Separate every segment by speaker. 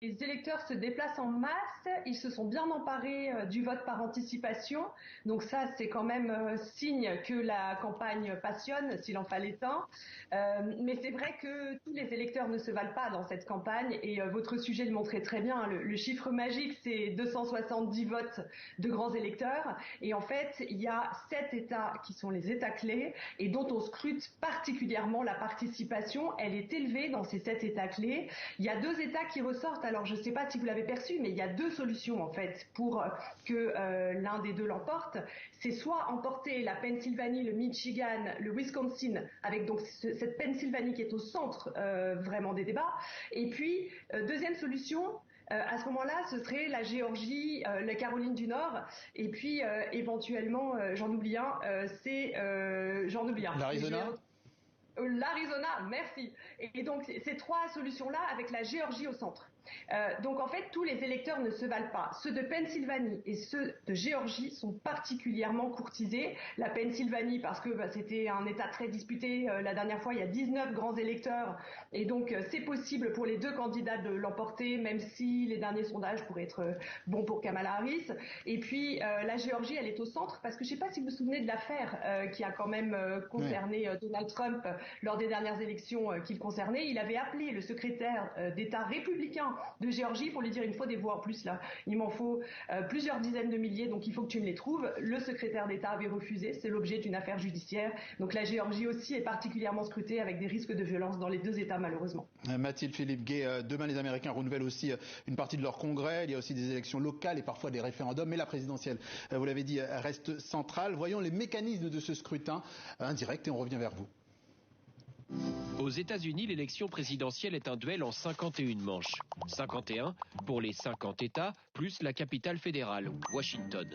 Speaker 1: Les électeurs se déplacent en masse, ils se sont bien emparés du vote par anticipation, donc ça c'est quand même signe que la campagne passionne, s'il en fallait un. Mais c'est vrai que tous les électeurs ne se valent pas dans cette campagne et votre sujet le montrait très bien. Le chiffre magique c'est 270 votes de grands électeurs et en fait il y a 7 États qui sont les États clés et dont on scrute particulièrement la participation. Elle est élevée dans ces 7 États clés. Il y a 2 États qui ressortent. Alors je ne sais pas si vous l'avez perçu, mais il y a 2 solutions en fait pour que l'un des deux l'emporte. C'est soit emporter la Pennsylvanie, le Michigan, le Wisconsin, avec donc cette Pennsylvanie qui est au centre vraiment des débats. Et puis deuxième solution, à ce moment-là, ce serait la Géorgie, la Caroline du Nord, et puis éventuellement, j'en oublie un.
Speaker 2: L'Arizona?
Speaker 1: L'Arizona, merci. Et donc ces 3 solutions-là avec la Géorgie au centre. Donc en fait, tous les électeurs ne se valent pas. Ceux de Pennsylvanie et ceux de Géorgie sont particulièrement courtisés. La Pennsylvanie parce que c'était un État très disputé. La dernière fois, il y a 19 grands électeurs. Et donc c'est possible pour les 2 candidats de l'emporter, même si les derniers sondages pourraient être bons pour Kamala Harris. Et puis la Géorgie, elle est au centre parce que je ne sais pas si vous vous souvenez de l'affaire qui a quand même concerné Donald Trump lors des dernières élections qu'il concernait. Il avait appelé le secrétaire d'État républicain de Géorgie pour lui dire il me faut des voix en plus là, il m'en faut plusieurs dizaines de milliers, donc il faut que tu me les trouves. Le secrétaire d'État avait refusé, c'est l'objet d'une affaire judiciaire. Donc la Géorgie aussi est particulièrement scrutée avec des risques de violence dans les 2 États malheureusement.
Speaker 2: Mathilde Philippe-Gay, demain les Américains renouvellent aussi une partie de leur congrès, il y a aussi des élections locales et parfois des référendums, mais la présidentielle, vous l'avez dit, reste centrale. Voyons les mécanismes de ce scrutin indirect et on revient vers vous.
Speaker 3: Aux États-Unis, l'élection présidentielle est un duel en 51 manches. 51 pour les 50 États, plus la capitale fédérale, Washington.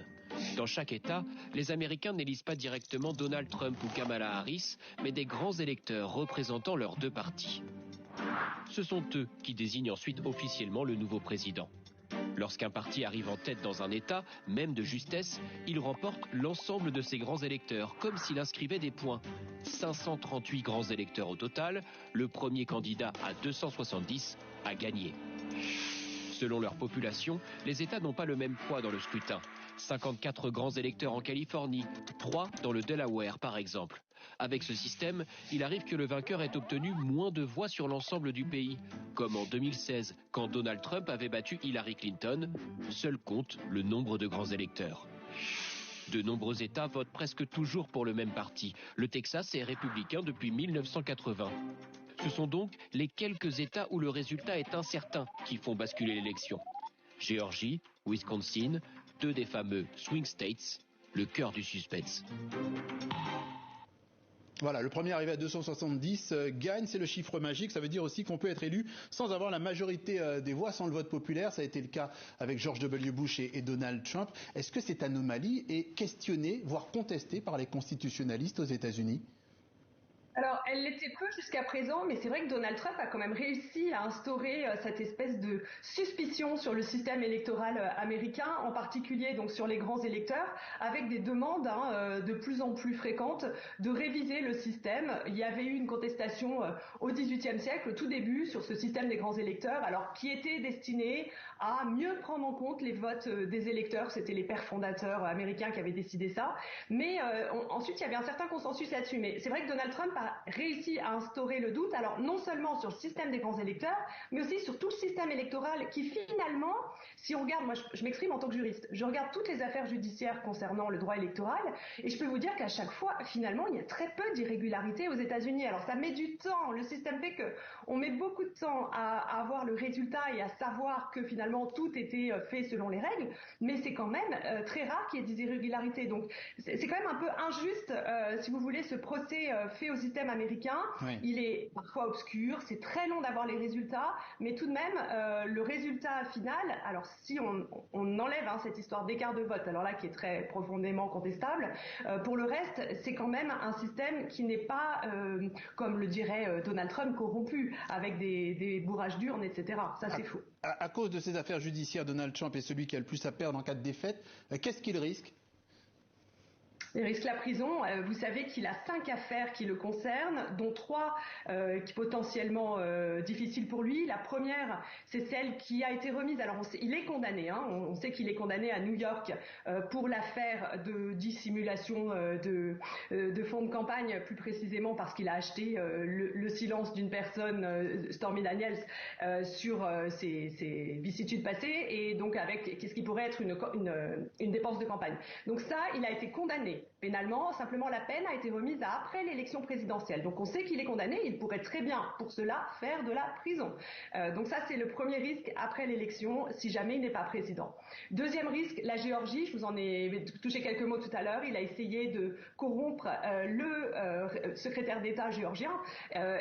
Speaker 3: Dans chaque État, les Américains n'élisent pas directement Donald Trump ou Kamala Harris, mais des grands électeurs représentant leurs 2 partis. Ce sont eux qui désignent ensuite officiellement le nouveau président. Lorsqu'un parti arrive en tête dans un État, même de justesse, il remporte l'ensemble de ses grands électeurs, comme s'il inscrivait des points. 538 grands électeurs au total, le premier candidat à 270 a gagné. Selon leur population, les États n'ont pas le même poids dans le scrutin. 54 grands électeurs en Californie, 3 dans le Delaware par exemple. Avec ce système, il arrive que le vainqueur ait obtenu moins de voix sur l'ensemble du pays. Comme en 2016, quand Donald Trump avait battu Hillary Clinton, seul compte le nombre de grands électeurs. De nombreux États votent presque toujours pour le même parti. Le Texas est républicain depuis 1980. Ce sont donc les quelques États où le résultat est incertain qui font basculer l'élection. Géorgie, Wisconsin, 2 des fameux swing states, le cœur du suspense.
Speaker 2: Voilà, le premier arrivé à 270 gagne, c'est le chiffre magique. Ça veut dire aussi qu'on peut être élu sans avoir la majorité des voix, sans le vote populaire. Ça a été le cas avec George W. Bush et Donald Trump. Est-ce que cette anomalie est questionnée, voire contestée par les constitutionnalistes aux États-Unis ?
Speaker 1: Alors, elle l'était peu jusqu'à présent, mais c'est vrai que Donald Trump a quand même réussi à instaurer cette espèce de suspicion sur le système électoral américain, en particulier donc sur les grands électeurs, avec des demandes de plus en plus fréquentes de réviser le système. Il y avait eu une contestation au XVIIIe siècle, au tout début, sur ce système des grands électeurs, alors qui était destiné à mieux prendre en compte les votes des électeurs. C'était les pères fondateurs américains qui avaient décidé ça. Mais ensuite, il y avait un certain consensus là-dessus. Mais c'est vrai que Donald Trump a réussi à instaurer le doute, alors non seulement sur le système des grands électeurs, mais aussi sur tout le système électoral qui finalement, si on regarde, moi je m'exprime en tant que juriste, je regarde toutes les affaires judiciaires concernant le droit électoral et je peux vous dire qu'à chaque fois, finalement, il y a très peu d'irrégularités aux États-Unis. Alors ça met du temps, le système fait que on met beaucoup de temps à avoir le résultat et à savoir que finalement tout était fait selon les règles, mais c'est quand même très rare qu'il y ait des irrégularités. Donc c'est quand même un peu injuste, si vous voulez, ce procès fait au système américain. Oui. Il est parfois obscur, c'est très long d'avoir les résultats, mais tout de même, le résultat final, alors si on enlève cette histoire d'écart de vote, alors là qui est très profondément contestable, pour le reste, c'est quand même un système qui n'est pas, comme le dirait Donald Trump, corrompu, avec des bourrages d'urnes, etc. Ça, c'est faux.
Speaker 2: À cause de ces affaires judiciaires, Donald Trump est celui qui a le plus à perdre en cas de défaite. Qu'est-ce qu'il risque ?
Speaker 1: Il risque la prison. Vous savez qu'il a 5 affaires qui le concernent, dont 3 qui potentiellement difficiles pour lui. La première, c'est celle qui a été remise. Alors, il est condamné. On sait qu'il est condamné à New York pour l'affaire de dissimulation de fonds de campagne, plus précisément parce qu'il a acheté le silence d'une personne, Stormy Daniels, sur ses vicissitudes passées, et donc avec qu'est-ce qui pourrait être une dépense de campagne. Donc ça, il a été condamné pénalement, simplement la peine a été remise à après l'élection présidentielle. Donc on sait qu'il est condamné, il pourrait très bien pour cela faire de la prison. Donc ça, c'est le premier risque après l'élection si jamais il n'est pas président. Deuxième risque, la Géorgie, je vous en ai touché quelques mots tout à l'heure, il a essayé de corrompre le secrétaire d'État géorgien,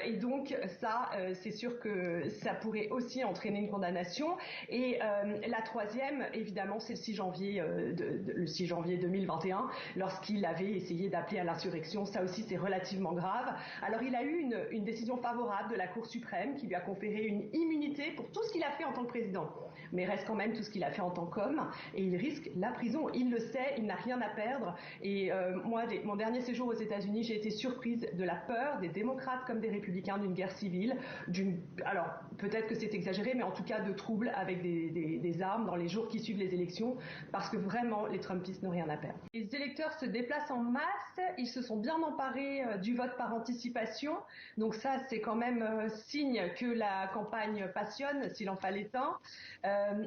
Speaker 1: et donc ça, c'est sûr que ça pourrait aussi entraîner une condamnation. Et la troisième, évidemment, c'est le 6 janvier 2021, lorsqu'il avait essayé d'appeler à l'insurrection. Ça aussi, c'est relativement grave. Alors, il a eu une décision favorable de la Cour suprême qui lui a conféré une immunité pour tout ce qu'il a fait en tant que président. Mais reste quand même tout ce qu'il a fait en tant qu'homme, et il risque la prison. Il le sait, il n'a rien à perdre. Et moi, mon dernier séjour aux États-Unis, j'ai été surprise de la peur des démocrates comme des républicains d'une guerre civile, alors peut-être que c'est exagéré, mais en tout cas de troubles avec des armes dans les jours qui suivent les élections, parce que vraiment les Trumpistes n'ont rien à perdre. Les électeurs se déplacent en masse, ils se sont bien emparés du vote par anticipation, donc ça c'est quand même signe que la campagne passionne, s'il en fallait un.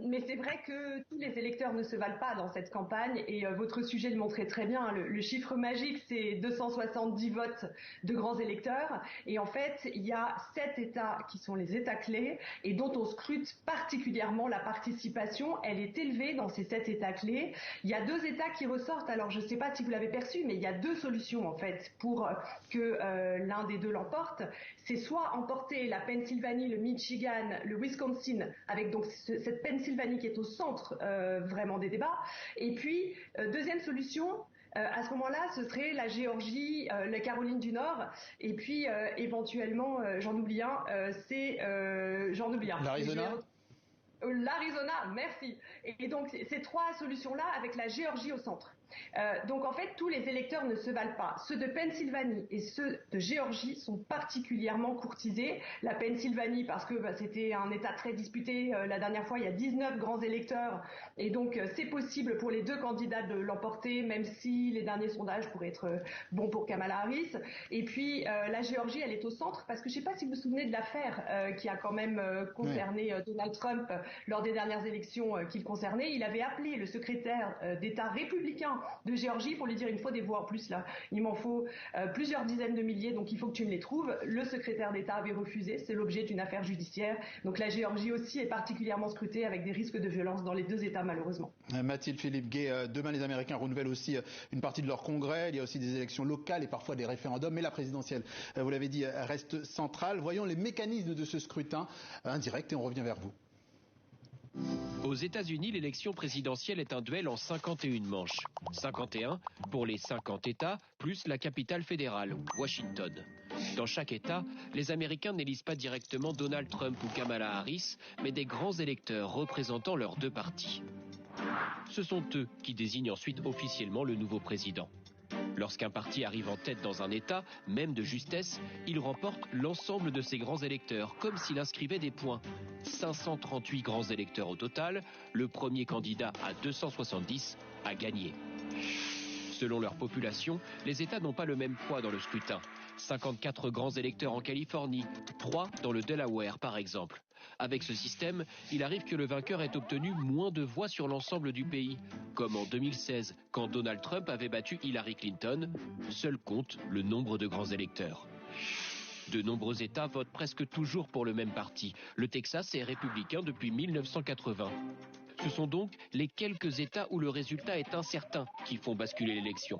Speaker 1: Mais c'est vrai que tous les électeurs ne se valent pas dans cette campagne, et votre sujet le montrait très bien. Le chiffre magique, c'est 270 votes de grands électeurs, et en fait il y a 7 États qui sont les États clés et dont on scrute particulièrement la participation. Elle est élevée dans ces 7 États clés. Il y a 2 États qui ressortent. Alors je ne sais pas si vous l'avez perçu, mais il y a 2 solutions en fait pour que l'un des 2 l'emporte. C'est soit emporter la Pennsylvanie, le Michigan, le Wisconsin, avec donc cette Pennsylvanie qui est au centre vraiment des débats. Et puis deuxième solution, à ce moment-là, ce serait la Géorgie, la Caroline du Nord, et puis éventuellement, j'en oublie un,
Speaker 2: L'Arizona.
Speaker 1: L'Arizona, merci. Et donc ces 3 solutions-là avec la Géorgie au centre. Donc en fait, tous les électeurs ne se valent pas. Ceux de Pennsylvanie et ceux de Géorgie sont particulièrement courtisés. La Pennsylvanie parce que c'était un État très disputé. La dernière fois, il y a 19 grands électeurs, et donc c'est possible pour les 2 candidats de l'emporter, même si les derniers sondages pourraient être bons pour Kamala Harris. Et puis la Géorgie, elle est au centre parce que je ne sais pas si vous vous souvenez de l'affaire qui a quand même concerné Donald Trump lors des dernières élections qu'il concernait. Il avait appelé le secrétaire d'État républicain de Géorgie pour lui dire: il me faut des voix en plus là, il m'en faut plusieurs dizaines de milliers, donc il faut que tu me les trouves. Le secrétaire d'État avait refusé, c'est l'objet d'une affaire judiciaire. Donc la Géorgie aussi est particulièrement scrutée avec des risques de violence dans les 2 États malheureusement.
Speaker 2: Mathilde Philippe-Gay, demain les Américains renouvellent aussi une partie de leur congrès, il y a aussi des élections locales et parfois des référendums, mais la présidentielle, vous l'avez dit, reste centrale. Voyons les mécanismes de ce scrutin indirect et on revient vers vous.
Speaker 3: Aux États-Unis, l'élection présidentielle est un duel en 51 manches. 51 pour les 50 États, plus la capitale fédérale, Washington. Dans chaque État, les Américains n'élisent pas directement Donald Trump ou Kamala Harris, mais des grands électeurs représentant leurs 2 partis. Ce sont eux qui désignent ensuite officiellement le nouveau président. Lorsqu'un parti arrive en tête dans un État, même de justesse, il remporte l'ensemble de ses grands électeurs, comme s'il inscrivait des points. 538 grands électeurs au total, le premier candidat à 270 a gagné. Selon leur population, les États n'ont pas le même poids dans le scrutin. 54 grands électeurs en Californie, 3 dans le Delaware par exemple. Avec ce système, il arrive que le vainqueur ait obtenu moins de voix sur l'ensemble du pays. Comme en 2016, quand Donald Trump avait battu Hillary Clinton, seul compte le nombre de grands électeurs. De nombreux États votent presque toujours pour le même parti. Le Texas est républicain depuis 1980. Ce sont donc les quelques États où le résultat est incertain qui font basculer l'élection.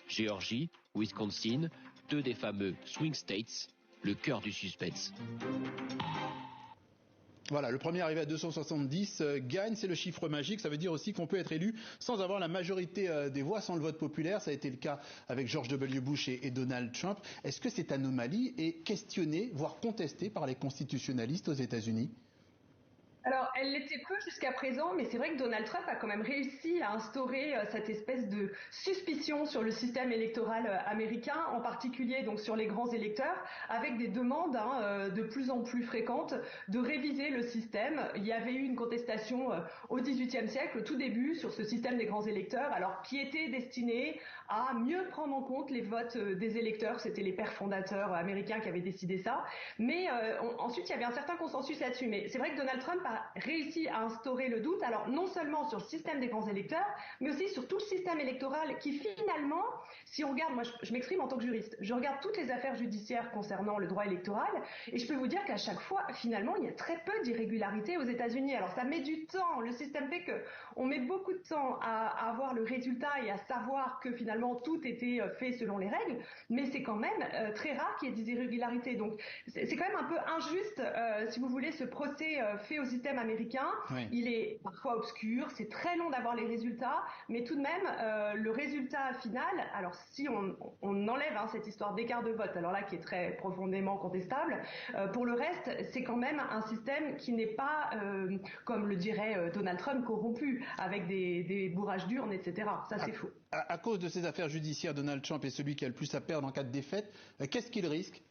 Speaker 3: Géorgie, Wisconsin, 2 des fameux swing states, le cœur du suspense.
Speaker 2: Voilà, le premier arrivé à 270 gagne, c'est le chiffre magique. Ça veut dire aussi qu'on peut être élu sans avoir la majorité des voix, sans le vote populaire. Ça a été le cas avec George W. Bush et Donald Trump. Est-ce que cette anomalie est questionnée, voire contestée par les constitutionnalistes aux États-Unis ?
Speaker 1: Alors, elle l'était peu jusqu'à présent, mais c'est vrai que Donald Trump a quand même réussi à instaurer cette espèce de suspicion sur le système électoral américain, en particulier donc sur les grands électeurs, avec des demandes de plus en plus fréquentes de réviser le système. Il y avait eu une contestation au XVIIIe siècle, au tout début, sur ce système des grands électeurs, alors qui était destiné à mieux prendre en compte les votes des électeurs. C'était les pères fondateurs américains qui avaient décidé ça. Mais ensuite, il y avait un certain consensus là-dessus. Mais c'est vrai que Donald Trump a réussi à instaurer le doute, alors non seulement sur le système des grands électeurs, mais aussi sur tout le système électoral qui finalement, si on regarde, moi je m'exprime en tant que juriste, je regarde toutes les affaires judiciaires concernant le droit électoral et je peux vous dire qu'à chaque fois, finalement, il y a très peu d'irrégularités aux États-Unis. Alors ça met du temps, le système fait que on met beaucoup de temps à avoir le résultat et à savoir que finalement tout était fait selon les règles, mais c'est quand même très rare qu'il y ait des irrégularités. Donc c'est quand même un peu injuste, si vous voulez, ce procès fait au système américain.
Speaker 2: Oui.
Speaker 1: Il est parfois obscur, c'est très long d'avoir les résultats, mais tout de même, le résultat final, alors si on enlève cette histoire d'écart de vote, alors là qui est très profondément contestable, pour le reste, c'est quand même un système qui n'est pas, comme le dirait Donald Trump, corrompu, avec des bourrages d'urnes, etc. Ça, c'est faux.
Speaker 2: À cause de ces affaires judiciaires, Donald Trump est celui qui a le plus à perdre en cas de défaite. Qu'est-ce qu'il risque?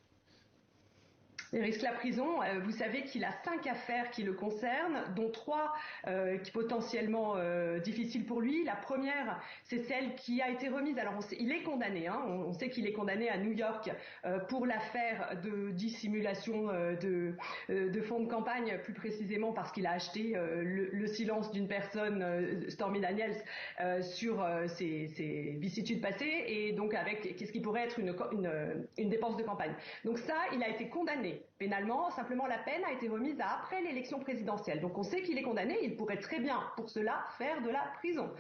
Speaker 1: Il risque la prison. Vous savez qu'il a 5 affaires qui le concernent, dont 3 qui potentiellement difficiles pour lui. La première, c'est celle qui a été remise. Alors, il est condamné. On sait qu'il est condamné à New York pour l'affaire de dissimulation de fonds de campagne, plus précisément parce qu'il a acheté le silence d'une personne, Stormy Daniels, sur ses vicissitudes passées, et donc avec qu'est-ce qui pourrait être une dépense de campagne. Donc ça, il a été condamné pénalement, simplement la peine a été remise à après l'élection présidentielle. Donc on sait qu'il est condamné, il pourrait très bien pour cela faire de la prison.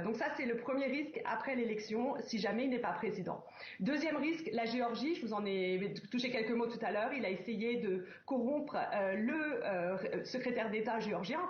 Speaker 1: Donc ça, c'est le premier risque après l'élection, si jamais il n'est pas président. Deuxième risque, la Géorgie, je vous en ai touché quelques mots tout à l'heure, il a essayé de corrompre le secrétaire d'État géorgien,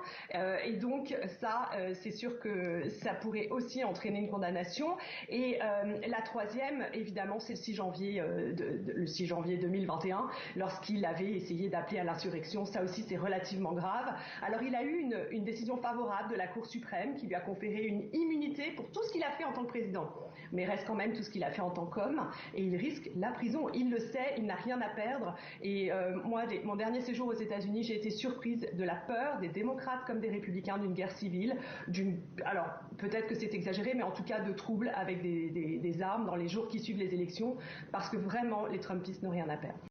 Speaker 1: et donc ça, c'est sûr que ça pourrait aussi entraîner une condamnation. Et la troisième, évidemment, c'est le 6 janvier, le 6 janvier 2021, lorsqu'il avait essayé d'appeler à l'insurrection. Ça aussi, c'est relativement grave. Alors, il a eu une décision favorable de la Cour suprême qui lui a conféré une immunité pour tout ce qu'il a fait en tant que président. Mais reste quand même tout ce qu'il a fait en tant qu'homme, et il risque la prison. Il le sait, il n'a rien à perdre. Et moi, mon dernier séjour aux États-Unis, j'ai été surprise de la peur des démocrates comme des républicains d'une guerre civile, alors peut-être que c'est exagéré, mais en tout cas de troubles avec des armes dans les jours qui suivent les élections, parce que vraiment, les Trumpistes n'ont rien à perdre.